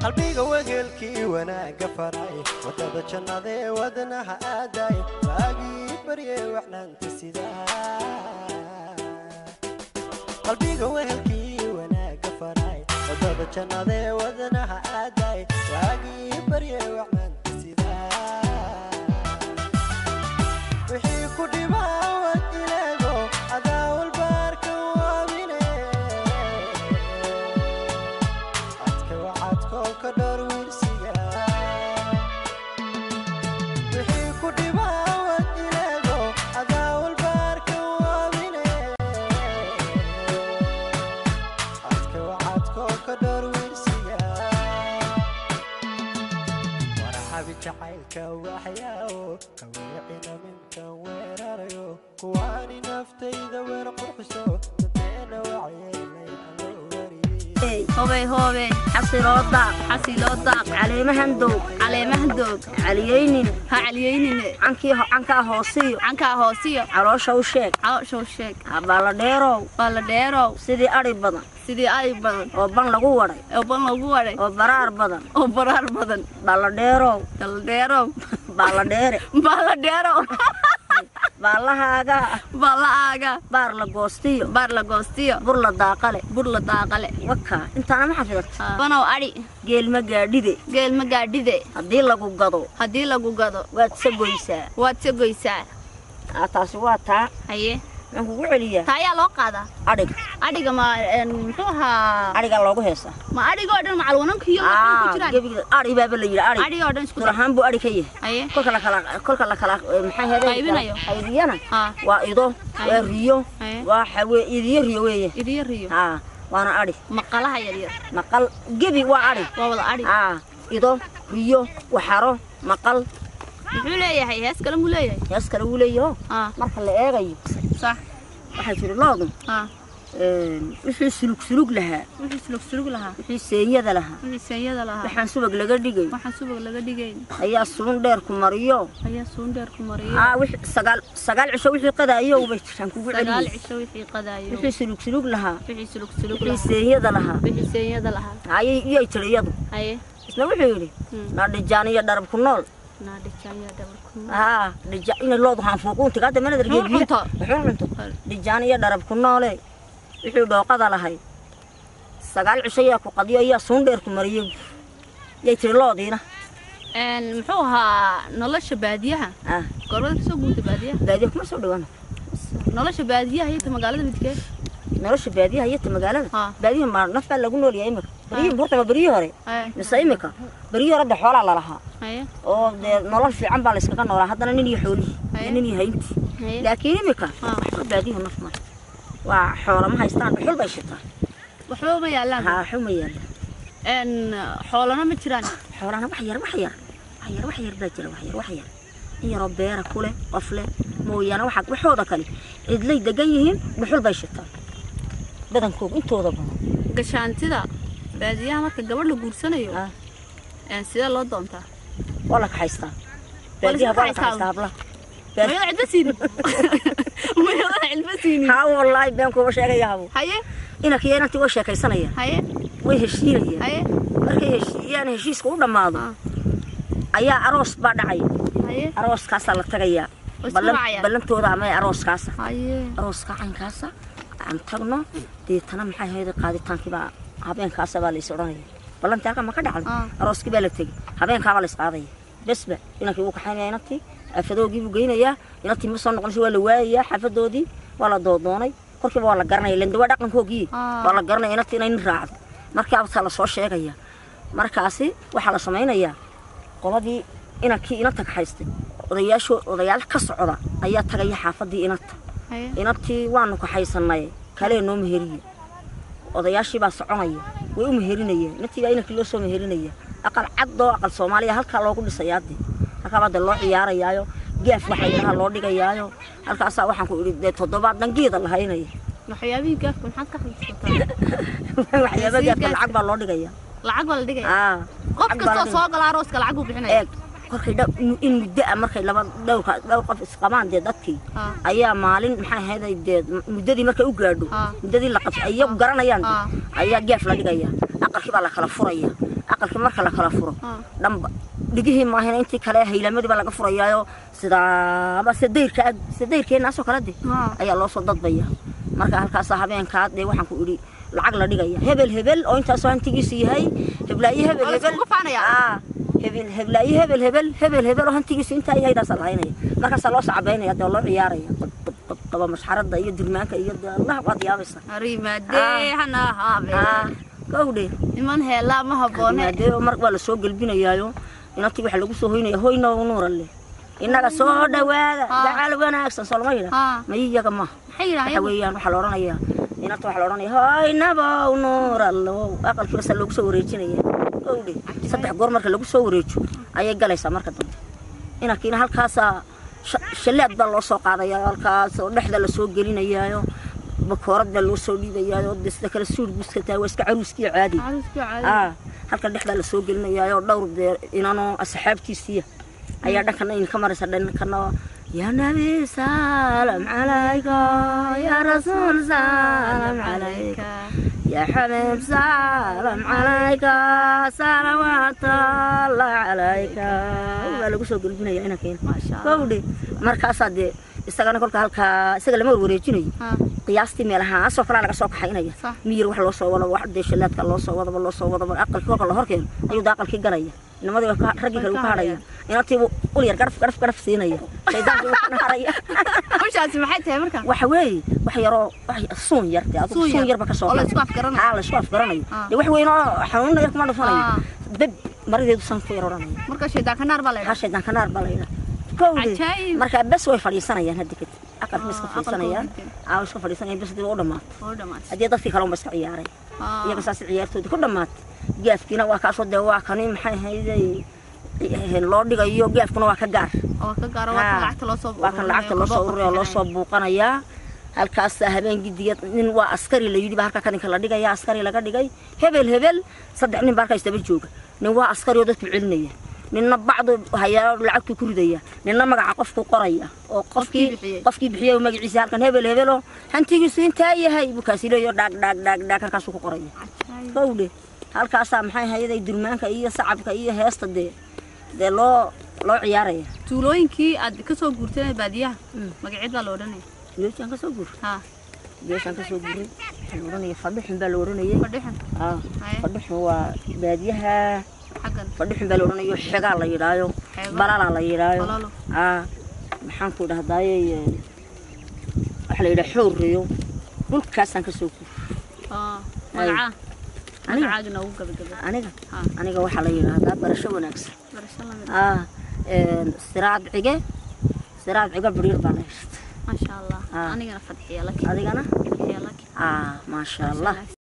قلبي وقلكي وانا قفراي وتبى جنادي ودنها اداي باقي بري واحنا انتسدا قلبي وقلكي وانا قفراي وتبى جنادي ودنها اداي باقي بري واحنا انتسدا وحي كل ما وديلو عداو البارك وامينه كدر ويرسيا وحي كل ما وديلو عداو البارك وامينه عدكو كدر ويرسيا ورحبي جعيلك وحياو كويعنا منك ويراريو كواني نفتيدا ويرقرحسو تبينا وعينا هوبي حصيلودا عليمه هندوق عليينين عنكا هوسيو علوشا وشيك بالديرو سيدي أري بدن oo ban lagu waray oo baraar badan balladheero balahaaga baar la goostiyo bur la daaqale waka intaana ma xafidat banow ari geel ma gaadhide hadii lagu gado waad sagoysaa taasi waa taa haye aan kugu celiyaa taayaa loo qaadaa adhiga ma muxuu ahaa adhiga loogu heesa ma adhiga oo dhan macalwanankiyo ku jiraan gabiga adhi baa la yiraahdo adhiga oo dhan isku rahan buu adhi ka yahay kolka la kala maxay heeday qaybiyana waa ido waa riyo waa xawee idiyo weeye waana adhi maqalaha yar maqal gabi waa adhi waa wada adhi ido riyo waxaro maqal wuxuu leeyahay hees kale uu leeyahay marka la eegayo صح waxay jiri loodu wixii sulug lahaa wixii seeyada lahaa waxaan subag laga dhigay ayaa suun dheer ku mariyo wixii sagaal cisho wixii qadaayo way jiraan kugu celiyay wixii sulug lahaa wixii seeyada lahaa ayay tiriyadu isna wuxuu yiri naadhijaaniyo dharab ku nool دجاني لوض هان فوقون تقعد من درجة بيتا حرنتو دجاني درب كنالي يحيو دوقة لهاي سقال عشية كقضية هي صندر كمريم يتر لوضينا محوها نلاش باديها قررت سوق بادية كم سوق دوانا نلاش بادية هي تمقالة بتكيف نلاش بادية هي تمقالة بادية ما نفع لقولوا لي أيمك بريه بورتها بريه هري بس أيمك بريه رد حوالي على لها oo nolol fiican baa la iskaga noolaa hadana nin iyo xooli nin iyo haynti laakiin imika baadiyo nafma waa xoolo ma haystaan xul bay shitaan waxba ma yaalaan xuma yaalaan xoolana ma jiraan xoolana wax yar baa jira wax yar iyo beera kule qofle mooyana waxooda kale cidlay degan yihiin xul bay shitaan badankooda intooda badan gashaantida baadiyaha marka gabadh la guursanayo sida loo doontaa ولا كحيستا بديها ولا كحيستا بلا ما يلعبسيني ها والله بينكم وشيغيا هو هي إنك يا أنت وشيكيسانيا هي وهشينيا هي markay heshiiyaan heshiisku u dhamaado ayaa aroos baa dhacay arooskaas la tagaya balantooda ama arooska caynkaas aan tagno deetana maxay hay'ad qaaditaankii baa habeenkaas baa la isooranaya balanta ka ma ka dhacdo arooskii baa la tagay habeenka baa la isqaaday بس بقى إنك يبغى حني إنتي أفدوه جيبوا جينا يا إنتي مثلاً نقول شو الوايا حفدوا دي ولا ضدوني كل ولا قرنا يلند ولا دقن كوجي ولا قرنا إنتي نرعد مركب صار صور شيء جيا مركاسي وحلا سمعنا يا قلبي إنك إنتك حيستي وريال كسرة أيها تري حافظي إنتي وانك حيسنا كله نوم هري ورياشي بس عمية ويوم هرينية نتي إنك كله سوم هرينية أقل عضو أقل صوماليا هل كلا كل سيادي هكذا الله عيارة يايو جاف وحيدها الله دقة يايو هل كأسا وحن كوري تضبط نجيد الله هيني وحيابي جاف من حد كحل وحيابي جاف العقب الله دقة يا العقب الله دقة قف كسر صاق العروس كالعقب بحنا كل ده إن مدة مركي لما لو قف إسقامان ده دكتي أيام مالين محي هذا مدة دي مركي أوجردو مدة دي لقط أيام قرنا يان أيام جاف الله دقة يا أقل كبار لك الفرية aqalka marka la kala furo dhanba dhigihii maahina intii kale haylamadii baa laga furayaayo sidaaba sadeyrkeena soo kala ayaa loo soo dadbaya marka halkaas habeenka dee waxaan ku idhi lacag la dhigaya hebel oo intaas hantigiisu yahay heblaayi hebel oo hantigiisu inta yahay daas lahaynaya markaas loo sacabeynaya dee loo ciyaaraya طبعا مش حرض أيه درمانك أيه الله قاضي يابس ريما ده هنا هابي كودي إيمان هلا ما هبونه ده مرق ولا سوق قلبنا يايو ينطي بحلو هوينا ونور اللي إنك صودا وهذا تعال وانا أحسن صلمينا ما يجي كمان حويان وحلورنا إياه ينطي حلورنا هاي نبا ونور الله أقل في بس اللوك سوريتشنا إياه كودي صدق قرمك اللوك سوريتشو أيه جالس مرك دم إنك إن هالكاسة شلات بالله سوق هذا يا الكاس ونحن للسوق قلنا يايو بكورة للسوق دي يايو دست كل السوق بس كتاوس كعروسكي عادي هالك نحن للسوق قلنا يايو دور إننا أصحابتي سيا أيادنا كنا إن كمرة سدنا كنا يا نبي سلام عليك يا رسول سلام عليك يا حبيب سلام عليك صلوات الله عليك lagu soo galbinaya ina keen kowdi markaas aad isagana kolka halka isaga lama wareejinayo qiyaastii meelaha soo kala laga soo kaxaynaya miir wax loo soo wado wax deeshalaadka loo soo wado aqalka kolka la horkeen ayuu daaqalkii galaya nimadii raggi kale u kaaraya intii ul yar garf siinaya saydaanku waxna haraya waxaas maxay tahay marka waxa weey wax yaro wax suun yar adigu suun yar ba ka soo la isku afgaranayo la isku afgaranayo wax weyn oo xanuun yar kuma dhufanayo dib marideedu san ku yaroranay marka shaydaanka naar baa leeyahay shaydaanka naar baa leeyahay kowdi marka bas way fadhiisanayaan hadda kadib aqal miska fadhiisanayaan iska fadhiisanayaan bas dib u dhamaad hadii dadkii kale uma iska ciyaaray iyaga saas ciyaartooda ku dhamaad gaafkiina waa ka soo waa kani maxay hayday loo dhigayo gaafkuna waa ka gaar waa lacagta loo soo buuqanaya halkaas habeen gidiga nin waa askari la yidhi halka kadinka la dhigaya askari laga dhigay hebel saddex nin barka istaba jooga nin waa askari oo dadku celinaya ninna bacdu haya lacagtu ku ridaya ninna magaca qofku qoraya oo qofkii bixiyay magaciisa halkan hebel oo hantigiisu inta yahay buu kaasileeyo dhaag halkaas ku qoraya kowde halkaas maxay hayday durmaanka iyo sacabka iyo heesta de loo ciyaaraya tuulooyinkii aad ka soo guurtay baadiyaha magaceed baa loo dhanay ليش أنك سوبر؟ ليش أنك سوبر؟ الورانية فضحهم بالورانية. فضحهم. فضحهم هو باديها. فضحهم بالورانية حجال الله يرايو. بلال الله يرايو. محن كده هدايا أحلى إلى حور يوم. كل كاس أنك سوبر. ملعا. أنا عاجنا وقبل. أنا جوا حلا يرا هذا برشة ونكس. استراحة عجة. استراحة عجة برير بلاش. ما شاء الله أنا فتحي لك أنا فتحي لك ما شاء الله